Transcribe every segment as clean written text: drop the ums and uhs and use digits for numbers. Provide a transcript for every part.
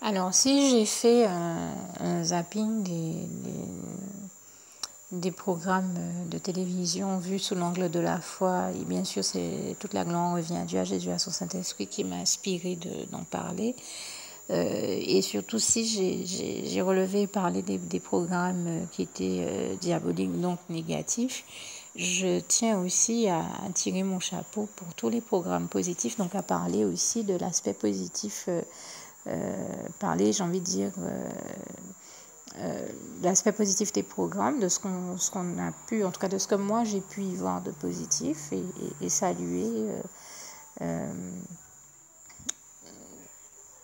Alors, si j'ai fait un zapping des programmes de télévision vus sous l'angle de la foi, et bien sûr, c'est toute la gloire revient à Dieu, à Jésus, à son Saint-Esprit qui m'a inspiré d'en parler. Et surtout, si j'ai relevé et parlé des programmes qui étaient diaboliques, donc négatifs, je tiens aussi à tirer mon chapeau pour tous les programmes positifs, donc à parler aussi de l'aspect positif, parler, j'ai envie de dire, l'aspect positif des programmes, de ce qu'on a pu, en tout cas de ce que moi j'ai pu y voir de positif et saluer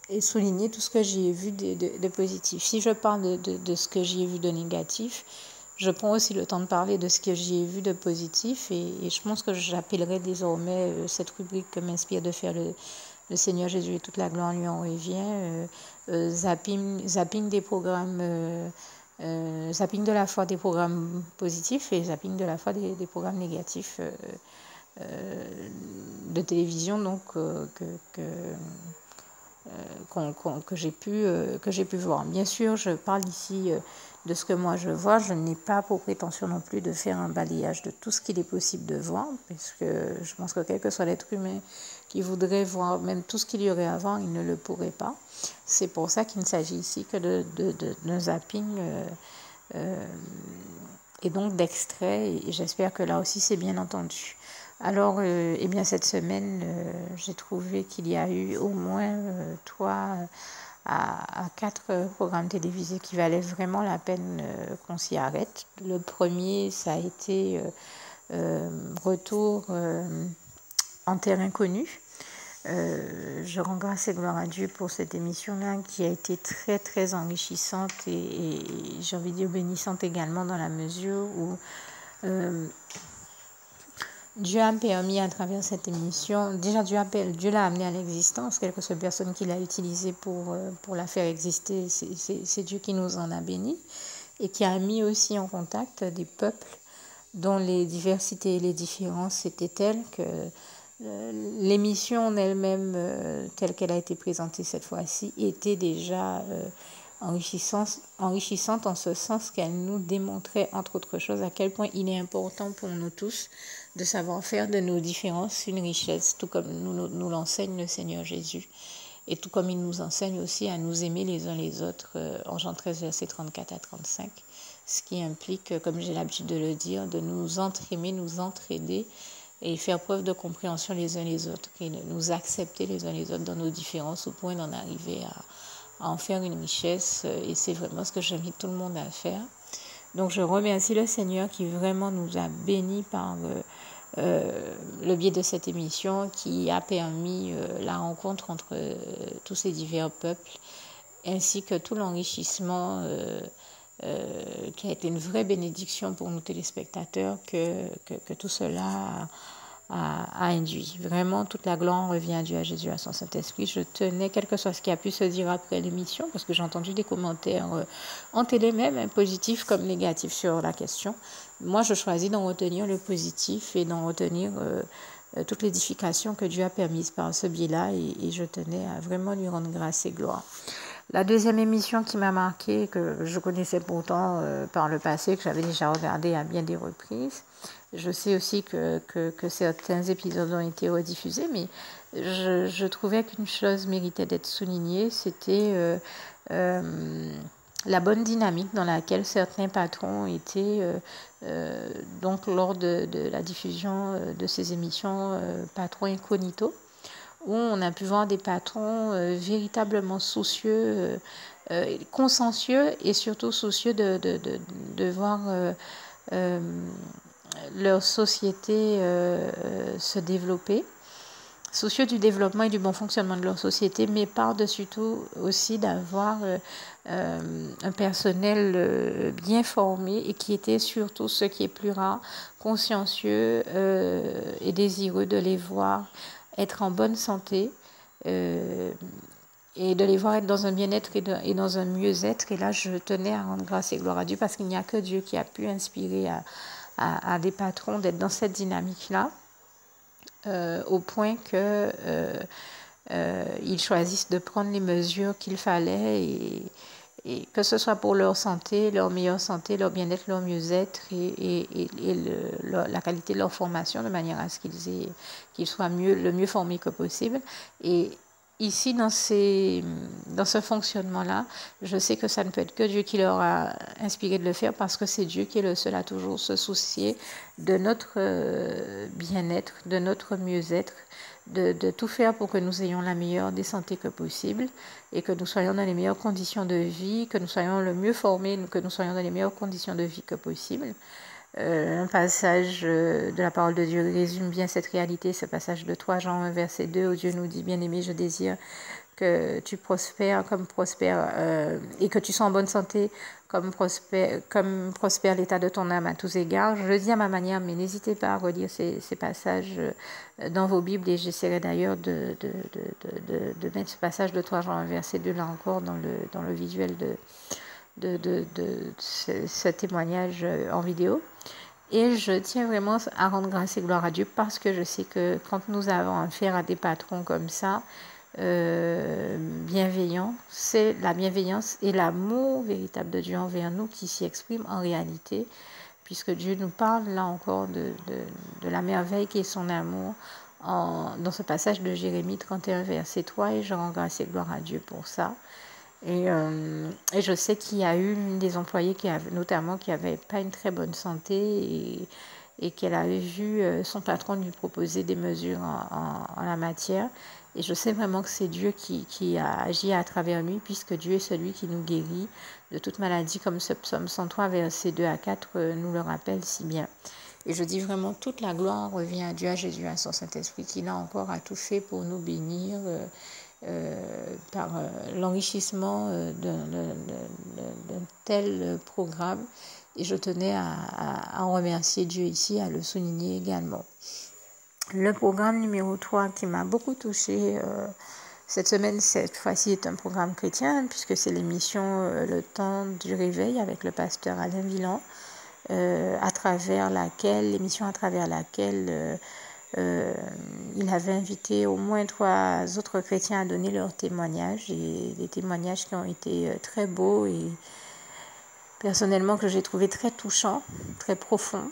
et souligner tout ce que j'ai vu de positif. Si je parle de ce que j'ai vu de négatif, je prends aussi le temps de parler de ce que j'ai vu de positif et je pense que j'appellerai désormais cette rubrique que m'inspire de faire le Seigneur Jésus et toute la gloire lui en revient, zapping des programmes, zapping de la foi des programmes positifs et zapping de la foi des programmes négatifs de télévision, donc que j'ai pu voir. Bien sûr, je parle ici de ce que moi je vois. Je n'ai pas pour prétention non plus de faire un balayage de tout ce qu'il est possible de voir, puisque je pense que quel que soit l'être humain qui voudrait voir même tout ce qu'il y aurait à voir, il ne le pourrait pas. C'est pour ça qu'il ne s'agit ici que d'un zapping et donc d'extraits, et j'espère que là aussi c'est bien entendu. Alors, eh bien, cette semaine, j'ai trouvé qu'il y a eu au moins 3 à 4 programmes télévisés qui valaient vraiment la peine qu'on s'y arrête. Le premier, ça a été Retour en terre inconnue. Je rends grâce et gloire à Dieu pour cette émission-là qui a été très très enrichissante et j'ai envie de dire bénissante également dans la mesure où Dieu a permis à travers cette émission, déjà Dieu l'a amené à l'existence, quelle que soit la personne qui l'a utilisée pour la faire exister, c'est Dieu qui nous en a bénis et qui a mis aussi en contact des peuples dont les diversités et les différences étaient telles que l'émission en elle-même, telle qu'elle a été présentée cette fois-ci, était déjà enrichissante en ce sens qu'elle nous démontrait, entre autres choses, à quel point il est important pour nous tous de savoir faire de nos différences une richesse, tout comme nous l'enseigne le Seigneur Jésus. Et tout comme il nous enseigne aussi à nous aimer les uns les autres, en Jean 13, versets 34 à 35, ce qui implique, comme j'ai l'habitude de le dire, de nous entraimer, nous entraider et faire preuve de compréhension les uns les autres, et de nous accepter les uns les autres dans nos différences au point d'en arriver à en faire une richesse. Et c'est vraiment ce que j'invite tout le monde à faire. Donc je remercie le Seigneur qui vraiment nous a bénis par le biais de cette émission qui a permis la rencontre entre tous ces divers peuples ainsi que tout l'enrichissement qui a été une vraie bénédiction pour nos téléspectateurs que tout cela a induit. Vraiment, toute la gloire revient à Dieu, à Jésus, à son Saint-Esprit. Je tenais, quel que soit ce qui a pu se dire après l'émission, parce que j'ai entendu des commentaires en télé même, positifs comme négatifs sur la question. Moi, je choisis d'en retenir le positif et d'en retenir toute l'édification que Dieu a permise par ce biais-là et je tenais à vraiment lui rendre grâce et gloire. La deuxième émission qui m'a marquée, que je connaissais pourtant par le passé, que j'avais déjà regardé à bien des reprises, je sais aussi que certains épisodes ont été rediffusés, mais je trouvais qu'une chose méritait d'être soulignée, c'était la bonne dynamique dans laquelle certains patrons étaient, donc lors de la diffusion de ces émissions, patrons incognito, où on a pu voir des patrons véritablement soucieux, consciencieux et surtout soucieux de voir leur société se développer, soucieux du développement et du bon fonctionnement de leur société, mais par-dessus tout aussi d'avoir un personnel bien formé et qui était surtout, ce qui est plus rare, consciencieux et désireux de les voir être en bonne santé et de les voir être dans un bien-être et dans un mieux-être. Et là, je tenais à rendre grâce et gloire à Dieu parce qu'il n'y a que Dieu qui a pu inspirer à des patrons d'être dans cette dynamique-là, au point que ils choisissent de prendre les mesures qu'il fallait et que ce soit pour leur santé, leur meilleure santé, leur bien-être, leur mieux-être la qualité de leur formation de manière à ce qu'ils soient le mieux formés que possible. Et ici, dans ce fonctionnement-là, je sais que ça ne peut être que Dieu qui leur a inspiré de le faire parce que c'est Dieu qui est le seul à toujours se soucier de notre bien-être, de notre mieux-être, de tout faire pour que nous ayons la meilleure des santé que possible et que nous soyons dans les meilleures conditions de vie, que nous soyons le mieux formés, que nous soyons dans les meilleures conditions de vie que possible. Un passage de la parole de Dieu résume bien cette réalité, ce passage de 3 Jean 1, verset 2, où Dieu nous dit, bien-aimé, je désire que tu prospères comme prospère et que tu sois en bonne santé comme prospère l'état de ton âme à tous égards. Je le dis à ma manière, mais n'hésitez pas à relire ces passages dans vos Bibles et j'essaierai d'ailleurs de mettre ce passage de 3 Jean 1, verset 2 là encore dans le visuel de ce témoignage en vidéo. Et je tiens vraiment à rendre grâce et gloire à Dieu parce que je sais que quand nous avons affaire à des patrons comme ça, bienveillants, c'est la bienveillance et l'amour véritable de Dieu envers nous qui s'y exprime en réalité, puisque Dieu nous parle là encore de la merveille qui est son amour dans ce passage de Jérémie 31, verset 3, et je rends grâce et gloire à Dieu pour ça. Et je sais qu'il y a eu des employés notamment qui n'avaient pas une très bonne santé et qu'elle avait vu son patron lui proposer des mesures en la matière. Et je sais vraiment que c'est Dieu qui a agi à travers lui, puisque Dieu est celui qui nous guérit de toute maladie, comme ce psaume 103, versets 2 à 4 nous le rappelle si bien. Et je dis vraiment, toute la gloire revient à Dieu, à Jésus, à son Saint-Esprit, qui là encore a tout fait pour nous bénir par l'enrichissement d'un tel programme. Et je tenais à en remercier Dieu ici, à le souligner également. Le programme numéro 3 qui m'a beaucoup touchée cette semaine, cette fois-ci, est un programme chrétien, puisque c'est l'émission Le temps du réveil avec le pasteur Alain Villan, l'émission à travers laquelle il avait invité au moins 3 autres chrétiens à donner leurs témoignages, et des témoignages qui ont été très beaux et personnellement que j'ai trouvé très touchants, très profonds.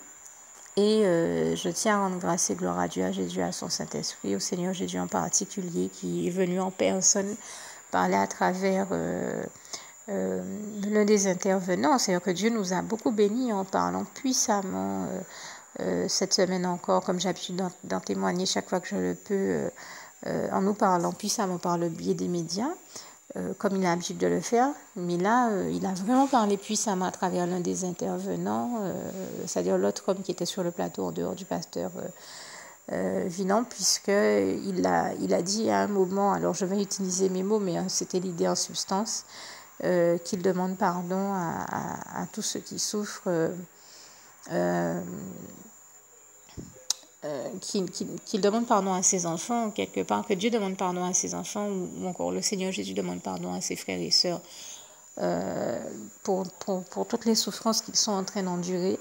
Et je tiens à rendre grâce et gloire à Dieu, à Jésus, à son Saint-Esprit, au Seigneur Jésus en particulier, qui est venu en personne parler à travers l'un des intervenants. C'est-à-dire que Dieu nous a beaucoup bénis en parlant puissamment cette semaine encore, comme j'ai l'habitude d'en témoigner chaque fois que je le peux, en nous parlant puissamment par le biais des médias, comme il a l'habitude de le faire. Mais là, il a vraiment parlé puissamment à travers l'un des intervenants, c'est-à-dire l'autre homme qui était sur le plateau en dehors du pasteur Villan, puisqu'il a dit à un moment, alors je vais utiliser mes mots, mais c'était l'idée en substance, qu'il demande pardon à tous ceux qui souffrent, qu'il demande pardon à ses enfants, quelque part, que Dieu demande pardon à ses enfants, ou encore le Seigneur Jésus demande pardon à ses frères et sœurs pour toutes les souffrances qu'ils sont en train d'endurer.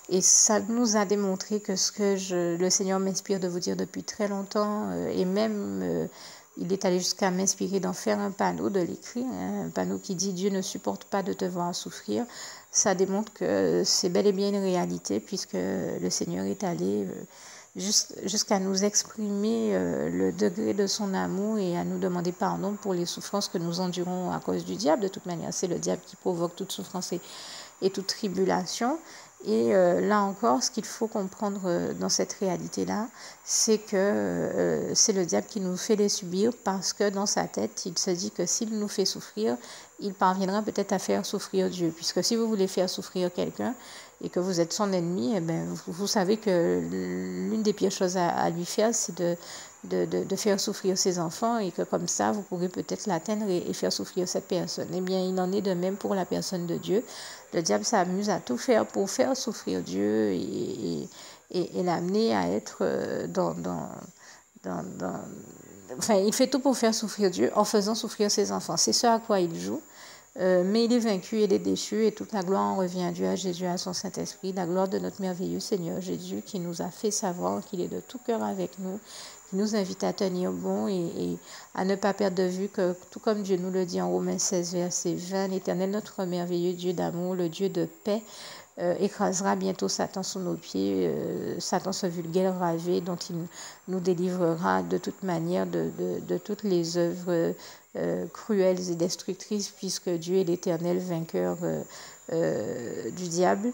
Et ça nous a démontré que ce que le Seigneur m'inspire de vous dire depuis très longtemps, et même il est allé jusqu'à m'inspirer d'en faire un panneau, de l'écrire, un panneau qui dit « Dieu ne supporte pas de te voir souffrir ». Ça démontre que c'est bel et bien une réalité, puisque le Seigneur est allé jusqu'à nous exprimer le degré de son amour et à nous demander pardon pour les souffrances que nous endurons à cause du diable. De toute manière, c'est le diable qui provoque toute souffrance et toute tribulation. Et là encore, ce qu'il faut comprendre dans cette réalité-là, c'est que c'est le diable qui nous fait les subir, parce que dans sa tête, il se dit que s'il nous fait souffrir, il parviendra peut-être à faire souffrir Dieu. Puisque si vous voulez faire souffrir quelqu'un et que vous êtes son ennemi, eh bien, vous savez que l'une des pires choses à lui faire, c'est de faire souffrir ses enfants, et que comme ça, vous pourrez peut-être l'atteindre et faire souffrir cette personne. Eh bien, il en est de même pour la personne de Dieu. Le diable s'amuse à tout faire pour faire souffrir Dieu et l'amener à être enfin, il fait tout pour faire souffrir Dieu en faisant souffrir ses enfants. C'est ce à quoi il joue. Mais il est vaincu, il est déchu, et toute la gloire en revient à Dieu, à Jésus, à son Saint-Esprit, la gloire de notre merveilleux Seigneur Jésus, qui nous a fait savoir qu'il est de tout cœur avec nous, qui qui nous invite à tenir bon et à ne pas perdre de vue que, tout comme Dieu nous le dit en Romains 16, verset 20, l'Éternel, notre merveilleux Dieu d'amour, le Dieu de paix, écrasera bientôt Satan sous nos pieds, Satan ce vulgaire ravé dont il nous délivrera de toute manière de toutes les œuvres cruelles et destructrices, puisque Dieu est l'Éternel vainqueur du diable.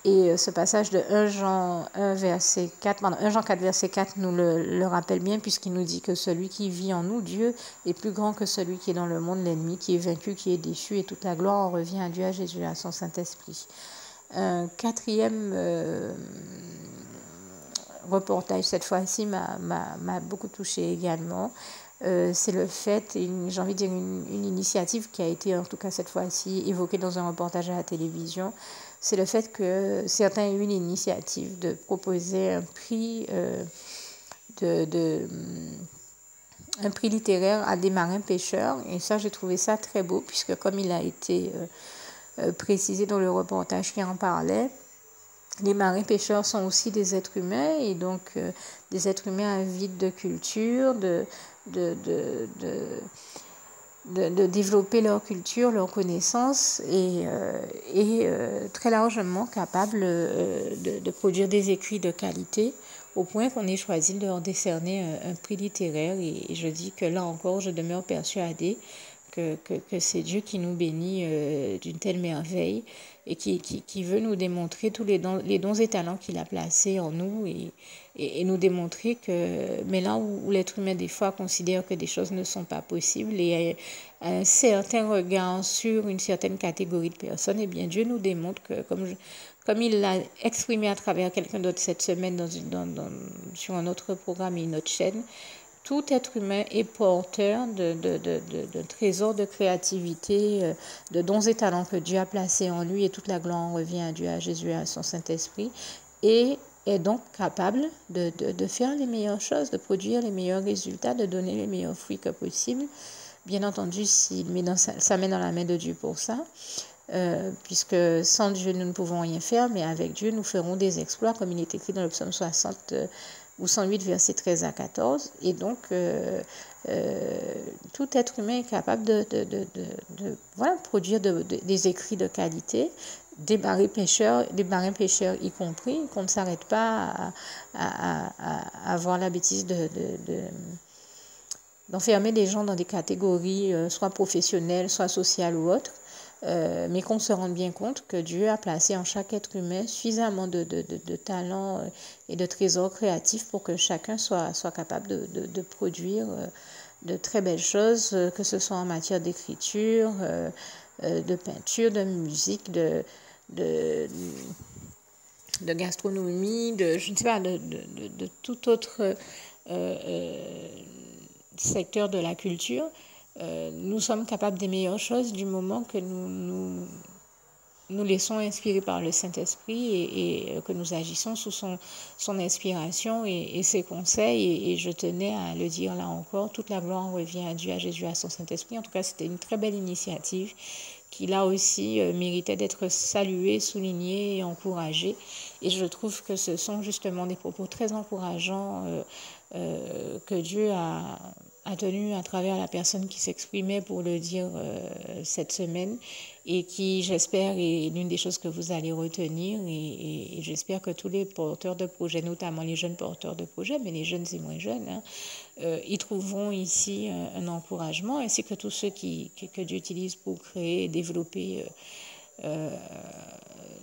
Et ce passage de 1 Jean 4, verset 4 nous le rappelle bien, puisqu'il nous dit que celui qui vit en nous, Dieu, est plus grand que celui qui est dans le monde, l'ennemi, qui est vaincu, qui est déchu, et toute la gloire en revient à Dieu, à Jésus, à son Saint-Esprit. Un quatrième reportage, cette fois-ci, m'a beaucoup touchée également. C'est le fait, j'ai envie de dire une initiative qui a été, en tout cas cette fois-ci, évoquée dans un reportage à la télévision. C'est le fait que certains ont eu une initiative de proposer un prix, un prix littéraire à des marins pêcheurs. Et ça, j'ai trouvé ça très beau, puisque comme il a été précisé dans le reportage qui en parlait, les marins pêcheurs sont aussi des êtres humains, et donc des êtres humains avides de culture, de développer leur culture, leurs connaissances, et très largement capables de produire des écrits de qualité, au point qu'on ait choisi de leur décerner un prix littéraire. Et je dis que là encore, je demeure persuadée que c'est Dieu qui nous bénit d'une telle merveille, et qui veut nous démontrer tous les dons et talents qu'il a placés en nous, et nous démontrer que, mais là où l'être humain des fois considère que des choses ne sont pas possibles, et a un certain regard sur une certaine catégorie de personnes, eh bien Dieu nous démontre que, comme il l'a exprimé à travers quelqu'un d'autre cette semaine sur un autre programme et une autre chaîne, tout être humain est porteur de trésors de créativité, de dons et talents que Dieu a placés en lui, et toute la gloire en revient à Dieu, à Jésus, à son Saint-Esprit, et est donc capable de faire les meilleures choses, de produire les meilleurs résultats, de donner les meilleurs fruits que possible. Bien entendu, s'il met ça met dans la main de Dieu pour ça, puisque sans Dieu, nous ne pouvons rien faire, mais avec Dieu, nous ferons des exploits, comme il est écrit dans le psaume 60 ou 108, versets 13 à 14. Et donc, tout être humain est capable de produire des écrits de qualité, des marins pêcheurs y compris, qu'on ne s'arrête pas à avoir la bêtise d'enfermer des gens dans des catégories soit professionnelles, soit sociales ou autres, mais qu'on se rende bien compte que Dieu a placé en chaque être humain suffisamment de talents et de trésors créatifs pour que chacun soit capable de produire de très belles choses, que ce soit en matière d'écriture, de peinture, de musique, de gastronomie, je ne sais pas, de tout autre secteur de la culture. Nous sommes capables des meilleures choses du moment que nous laissons inspirer par le Saint-Esprit, et que nous agissons sous son inspiration et ses conseils. Et je tenais à le dire là encore, toute la gloire revient à Dieu, à Jésus, à son Saint-Esprit. En tout cas, c'était une très belle initiative qui là aussi méritait d'être saluée, soulignée et encouragée. Et je trouve que ce sont justement des propos très encourageants que Dieu a tenu à travers la personne qui s'exprimait pour le dire cette semaine, et qui, j'espère, est l'une des choses que vous allez retenir, et j'espère que tous les porteurs de projets, notamment les jeunes porteurs de projets, mais les jeunes et moins jeunes, y trouveront ici un encouragement, ainsi que tous ceux que Dieu utilise pour créer et développer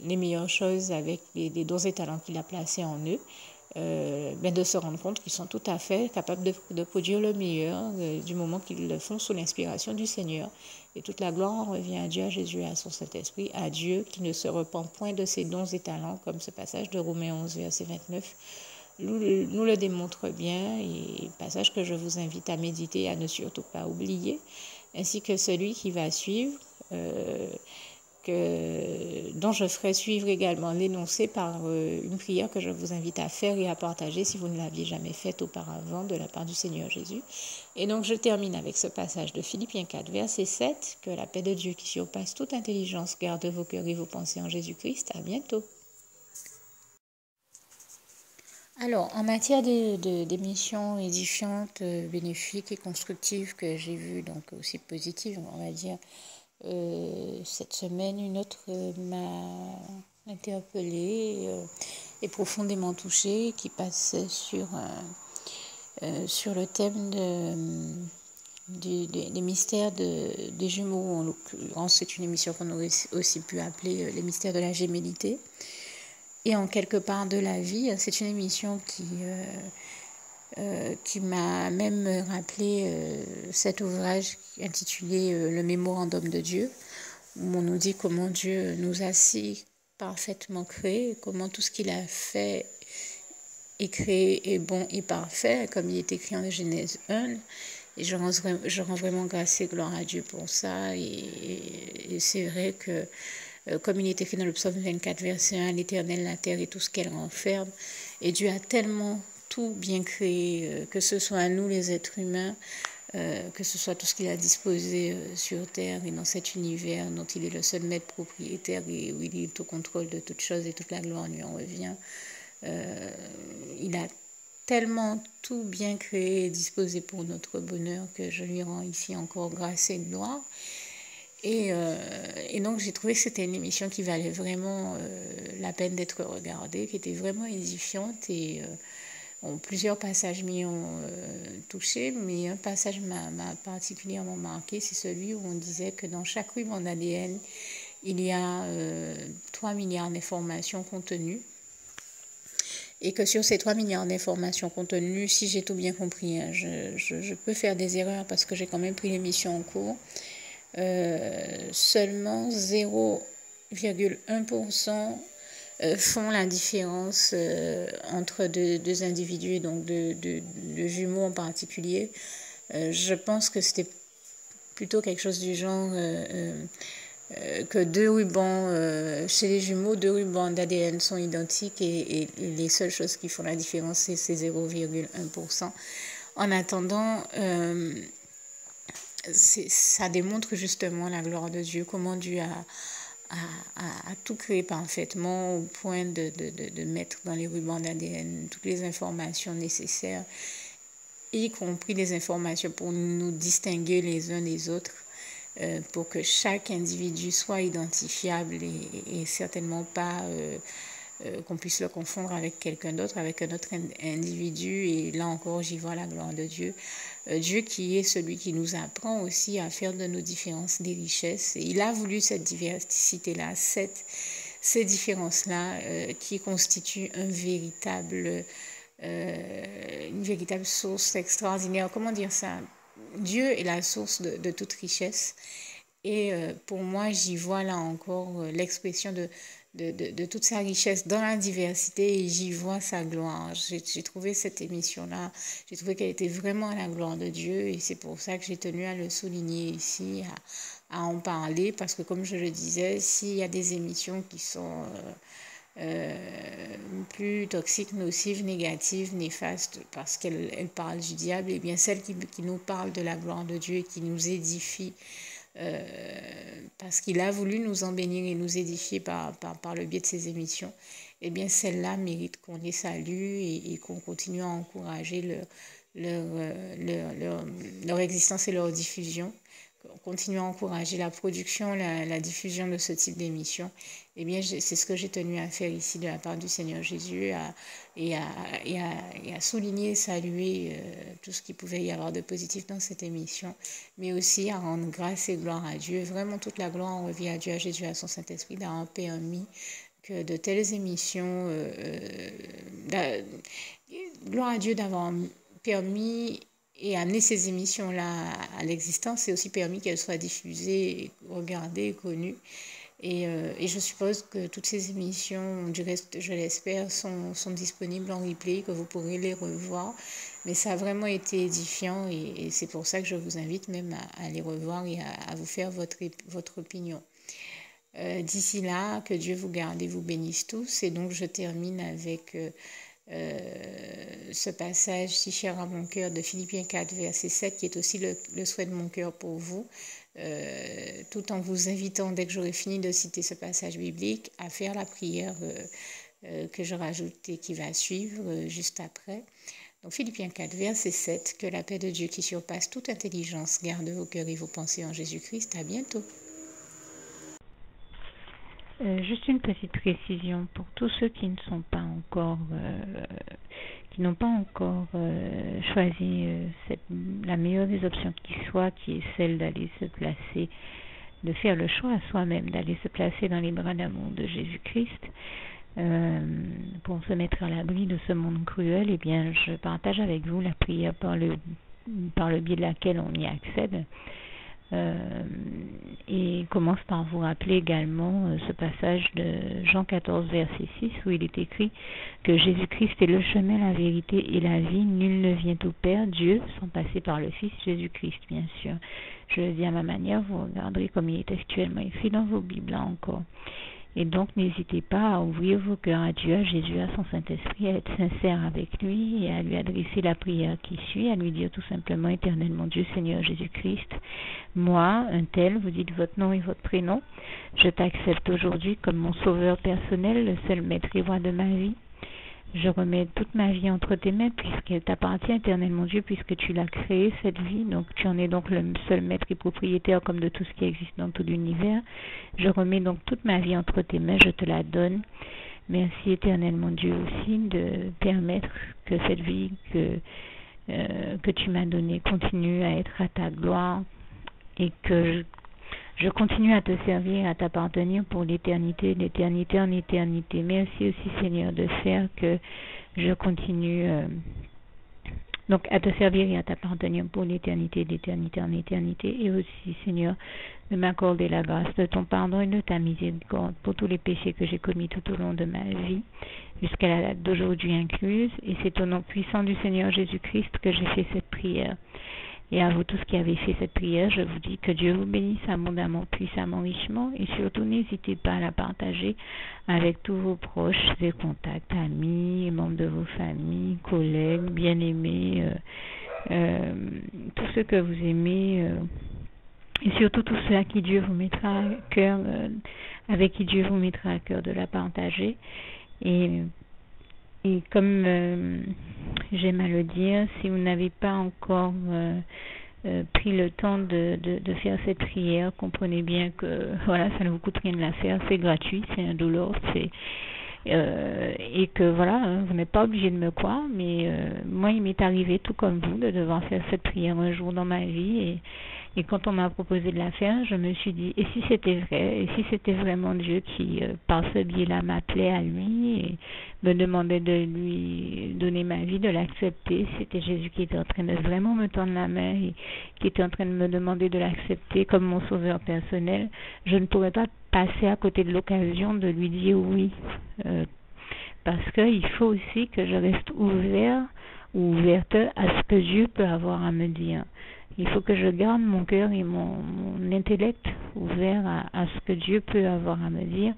les meilleures choses avec les dons et talents qu'il a placés en eux. De se rendre compte qu'ils sont tout à fait capables de produire le meilleur du moment qu'ils le font sous l'inspiration du Seigneur. Et toute la gloire en revient à Dieu, à Jésus, à son Saint-Esprit, à Dieu qui ne se repent point de ses dons et talents, comme ce passage de Romains 11, verset 29 nous le démontre bien, et passage que je vous invite à méditer et à ne surtout pas oublier, ainsi que celui qui va suivre, dont je ferai suivre également l'énoncé par une prière que je vous invite à faire et à partager si vous ne l'aviez jamais faite auparavant de la part du Seigneur Jésus. Et donc je termine avec ce passage de Philippiens 4, verset 7, que la paix de Dieu qui surpasse toute intelligence garde vos cœurs et vos pensées en Jésus-Christ. À bientôt. Alors, en matière d'émissions édifiantes, bénéfiques et constructives que j'ai vues, donc aussi positives, on va dire, cette semaine, une autre m'a interpellée et profondément touchée, qui passait sur le thème des mystères des jumeaux. En l'occurrence, c'est une émission qu'on aurait aussi pu appeler les mystères de la gémellité. Et en quelque part de la vie, c'est une émission qui m'a même rappelé cet ouvrage intitulé Le Mémorandum de Dieu, où on nous dit comment Dieu nous a si parfaitement créés, comment tout ce qu'il a fait est créé, est bon et parfait, comme il est écrit en Genèse 1. Et je rends vraiment grâce et gloire à Dieu pour ça. Et c'est vrai que, comme il est écrit dans le psaume 24, verset 1, l'Éternel, la terre et tout ce qu'elle renferme. Et Dieu a tellement tout bien créé, que ce soit nous les êtres humains, que ce soit tout ce qu'il a disposé sur terre et dans cet univers dont il est le seul maître propriétaire et où il est au contrôle de toutes choses et toute la gloire lui en revient. Il a tellement tout bien créé et disposé pour notre bonheur que je lui rends ici encore grâce et gloire. Et donc j'ai trouvé que c'était une émission qui valait vraiment la peine d'être regardée, qui était vraiment édifiante et plusieurs passages m'y ont touché, mais un passage m'a particulièrement marqué, c'est celui où on disait que dans chaque ruban d'ADN, il y a 3 milliards d'informations contenues. Et que sur ces 3 milliards d'informations contenues, si j'ai tout bien compris, hein, je peux faire des erreurs parce que j'ai quand même pris l'émission en cours, seulement 0,1% font la différence entre deux individus, donc de jumeaux en particulier. Je pense que c'était plutôt quelque chose du genre que 2 rubans, chez les jumeaux, 2 rubans d'ADN sont identiques et les seules choses qui font la différence, c'est ces 0,1%. En attendant, ça démontre justement la gloire de Dieu, comment Dieu a tout créé parfaitement au point de mettre dans les rubans d'ADN toutes les informations nécessaires, y compris les informations pour nous distinguer les uns des autres, pour que chaque individu soit identifiable et certainement pas qu'on puisse le confondre avec quelqu'un d'autre, avec un autre individu. Et là encore, j'y vois la gloire de Dieu. Dieu qui est celui qui nous apprend aussi à faire de nos différences des richesses. Et il a voulu cette diversité-là, ces différences-là qui constituent une véritable source extraordinaire. Comment dire ça? Dieu est la source de toute richesse. Et pour moi, j'y vois là encore l'expression de toute sa richesse dans la diversité et j'y vois sa gloire. J'ai trouvé cette émission-là, j'ai trouvé qu'elle était vraiment à la gloire de Dieu et c'est pour ça que j'ai tenu à le souligner ici, à en parler, parce que comme je le disais, s'il y a des émissions qui sont plus toxiques, nocives, négatives, néfastes, parce qu'elles parlent du diable, et bien celle qui nous parle de la gloire de Dieu et qui nous édifie, parce qu'il a voulu nous en bénir et nous édifier par le biais de ces émissions, eh bien celle-là mérite qu'on les salue et qu'on continue à encourager leur existence et leur diffusion. Continuer à encourager la production, la diffusion de ce type d'émission. Eh bien, c'est ce que j'ai tenu à faire ici de la part du Seigneur Jésus et à souligner et saluer tout ce qu'il pouvait y avoir de positif dans cette émission, mais aussi à rendre grâce et gloire à Dieu. Vraiment, toute la gloire en revient à Dieu, à Jésus, à son Saint-Esprit, d'avoir permis que de telles émissions, gloire à Dieu d'avoir permis et amener ces émissions-là à l'existence et aussi permis qu'elles soient diffusées, regardées, connues. Et je suppose que toutes ces émissions, du reste, je l'espère, sont disponibles en replay, que vous pourrez les revoir. Mais ça a vraiment été édifiant et c'est pour ça que je vous invite même à les revoir et à vous faire votre opinion. D'ici là, que Dieu vous garde et vous bénisse tous. Et donc, je termine avec ce passage si cher à mon cœur de Philippiens 4, verset 7, qui est aussi le souhait de mon cœur pour vous, tout en vous invitant, dès que j'aurai fini de citer ce passage biblique, à faire la prière que je rajoute et qui va suivre juste après. Donc Philippiens 4, verset 7, que la paix de Dieu qui surpasse toute intelligence garde vos cœurs et vos pensées en Jésus-Christ. À bientôt. Juste une petite précision pour tous ceux qui ne sont pas encore, qui n'ont pas encore choisi la meilleure des options qui soit, qui est celle d'aller se placer, de faire le choix à soi-même, d'aller se placer dans les bras d'amour de Jésus-Christ. Pour se mettre à l'abri de ce monde cruel, eh bien, je partage avec vous la prière par le biais de laquelle on y accède. Et commence par vous rappeler également ce passage de Jean 14, verset 6, où il est écrit que Jésus-Christ est le chemin, la vérité et la vie. Nul ne vient au Père, Dieu, sans passer par le Fils Jésus-Christ, bien sûr. Je le dis à ma manière, vous regarderez comme il est actuellement écrit dans vos Bibles là encore. Et donc, n'hésitez pas à ouvrir vos cœurs à Dieu, à Jésus, à son Saint-Esprit, à être sincère avec lui et à lui adresser la prière qui suit, à lui dire tout simplement, Éternel mon Dieu, Seigneur Jésus-Christ, moi, un tel, vous dites votre nom et votre prénom, je t'accepte aujourd'hui comme mon sauveur personnel, le seul maître et roi de ma vie. Je remets toute ma vie entre tes mains puisqu'elle t'appartient, Éternel mon Dieu, puisque tu l'as créée, cette vie. Donc tu en es donc le seul maître et propriétaire comme de tout ce qui existe dans tout l'univers. Je remets donc toute ma vie entre tes mains, je te la donne. Merci, Éternel mon Dieu, aussi de permettre que cette vie que tu m'as donnée continue à être à ta gloire et que je continue à te servir, à t'appartenir pour l'éternité, d'éternité en éternité. Merci aussi, Seigneur, de faire que je continue donc à te servir et à t'appartenir pour l'éternité, d'éternité en éternité. Et aussi, Seigneur, de m'accorder la grâce de ton pardon et de ta miséricorde pour tous les péchés que j'ai commis tout au long de ma vie, jusqu'à la date d'aujourd'hui incluse. Et c'est au nom puissant du Seigneur Jésus-Christ que j'ai fait cette prière. Et à vous tous qui avez fait cette prière, je vous dis que Dieu vous bénisse abondamment, puissamment, richement, et surtout n'hésitez pas à la partager avec tous vos proches et contacts, amis, membres de vos familles, collègues, bien-aimés, tous ceux que vous aimez, et surtout tous ceux à qui Dieu vous mettra à cœur, avec qui Dieu vous mettra à cœur de la partager. Et comme j'aime à le dire, si vous n'avez pas encore pris le temps de faire cette prière, comprenez bien que voilà, ça ne vous coûte rien de la faire, c'est gratuit, c'est indolore, et que voilà, vous n'êtes pas obligé de me croire, mais moi il m'est arrivé tout comme vous de devoir faire cette prière un jour dans ma vie, et quand on m'a proposé de la faire, je me suis dit, et si c'était vrai, et si c'était vraiment Dieu qui, par ce biais-là, m'appelait à lui et me demandait de lui donner ma vie, de l'accepter, c'était Jésus qui était en train de vraiment me tendre la main et qui était en train de me demander de l'accepter comme mon sauveur personnel, je ne pourrais pas passer à côté de l'occasion de lui dire oui, parce qu'il faut aussi que je reste ouvert ou ouverte à ce que Dieu peut avoir à me dire. Il faut que je garde mon cœur et mon intellect ouvert à ce que Dieu peut avoir à me dire.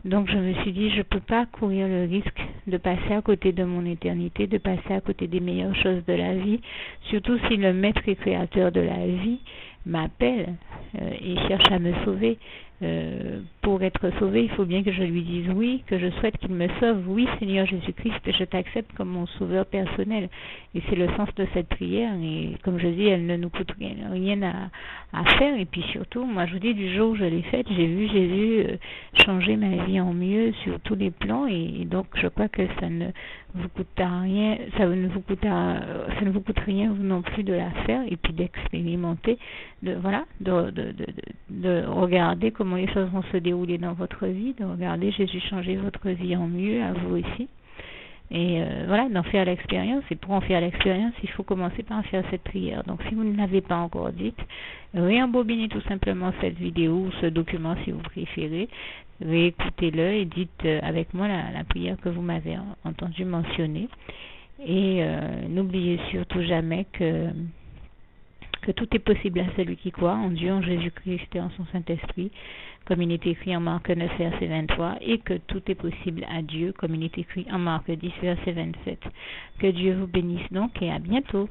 Donc je me suis dit, je ne peux pas courir le risque de passer à côté de mon éternité, de passer à côté des meilleures choses de la vie, surtout si le maître et créateur de la vie m'appelle et cherche à me sauver. Pour être sauvé, il faut bien que je lui dise oui, que je souhaite qu'il me sauve. Oui, Seigneur Jésus-Christ, je t'accepte comme mon sauveur personnel. Et c'est le sens de cette prière. Et comme je dis, elle ne nous coûte rien à faire. Et puis surtout, moi je vous dis, du jour où je l'ai faite, j'ai vu Jésus changer ma vie en mieux sur tous les plans. Et donc je crois que ça ne vous coûtera rien, ça ne vous coûte rien vous non plus de la faire et puis d'expérimenter, de regarder comment les choses vont se dérouler dans votre vie, de regarder Jésus changer votre vie en mieux, à vous aussi. Et d'en faire l'expérience. Et pour en faire l'expérience, il faut commencer par faire cette prière. Donc si vous ne l'avez pas encore dite, réembobinez tout simplement cette vidéo ou ce document si vous préférez. Réécoutez-le et dites avec moi la prière que vous m'avez entendu mentionner. Et n'oubliez surtout jamais que tout est possible à celui qui croit en Dieu, en Jésus-Christ et en son Saint-Esprit, comme il est écrit en Marc 9, verset 23, et que tout est possible à Dieu, comme il est écrit en Marc 10, verset 27. Que Dieu vous bénisse donc et à bientôt.